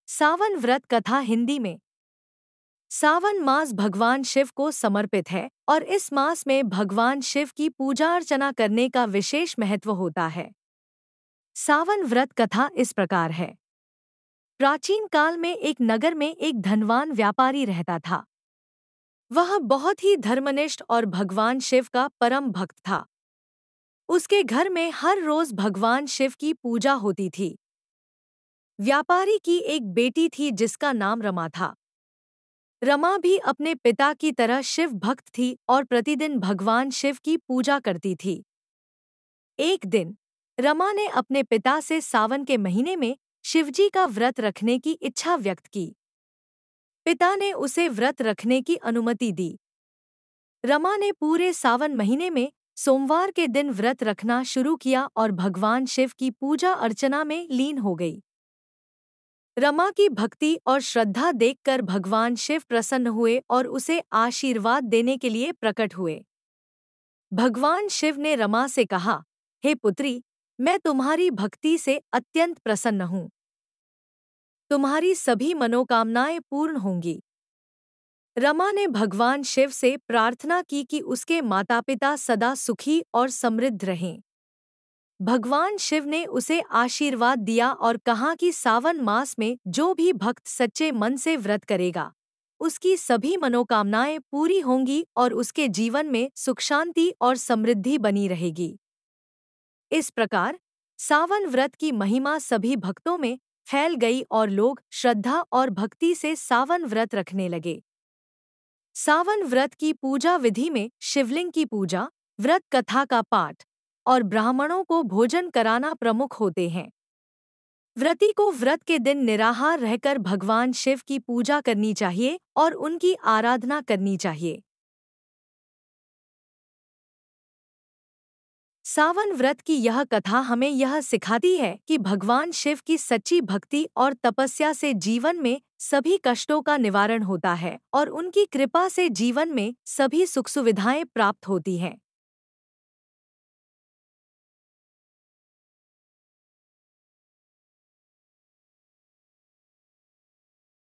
सावन व्रत कथा हिंदी में। सावन मास भगवान शिव को समर्पित है और इस मास में भगवान शिव की पूजा अर्चना करने का विशेष महत्व होता है। सावन व्रत कथा इस प्रकार है। प्राचीन काल में एक नगर में एक धनवान व्यापारी रहता था। वह बहुत ही धर्मनिष्ठ और भगवान शिव का परम भक्त था। उसके घर में हर रोज भगवान शिव की पूजा होती थी। व्यापारी की एक बेटी थी जिसका नाम रमा था। रमा भी अपने पिता की तरह शिव भक्त थी और प्रतिदिन भगवान शिव की पूजा करती थी। एक दिन रमा ने अपने पिता से सावन के महीने में शिवजी का व्रत रखने की इच्छा व्यक्त की। पिता ने उसे व्रत रखने की अनुमति दी। रमा ने पूरे सावन महीने में सोमवार के दिन व्रत रखना शुरू किया और भगवान शिव की पूजा अर्चना में लीन हो गई। रमा की भक्ति और श्रद्धा देखकर भगवान शिव प्रसन्न हुए और उसे आशीर्वाद देने के लिए प्रकट हुए। भगवान शिव ने रमा से कहा, हे पुत्री, मैं तुम्हारी भक्ति से अत्यंत प्रसन्न हूँ। तुम्हारी सभी मनोकामनाएं पूर्ण होंगी। रमा ने भगवान शिव से प्रार्थना की कि उसके माता पिता सदा सुखी और समृद्ध रहें। भगवान शिव ने उसे आशीर्वाद दिया और कहा कि सावन मास में जो भी भक्त सच्चे मन से व्रत करेगा, उसकी सभी मनोकामनाएं पूरी होंगी और उसके जीवन में सुख शांति और समृद्धि बनी रहेगी। इस प्रकार सावन व्रत की महिमा सभी भक्तों में फैल गई और लोग श्रद्धा और भक्ति से सावन व्रत रखने लगे। सावन व्रत की पूजा विधि में शिवलिंग की पूजा, व्रत कथा का पाठ और ब्राह्मणों को भोजन कराना प्रमुख होते हैं। व्रती को व्रत के दिन निराहार रहकर भगवान शिव की पूजा करनी चाहिए और उनकी आराधना करनी चाहिए। सावन व्रत की यह कथा हमें यह सिखाती है कि भगवान शिव की सच्ची भक्ति और तपस्या से जीवन में सभी कष्टों का निवारण होता है और उनकी कृपा से जीवन में सभी सुख सुविधाएं प्राप्त होती हैं।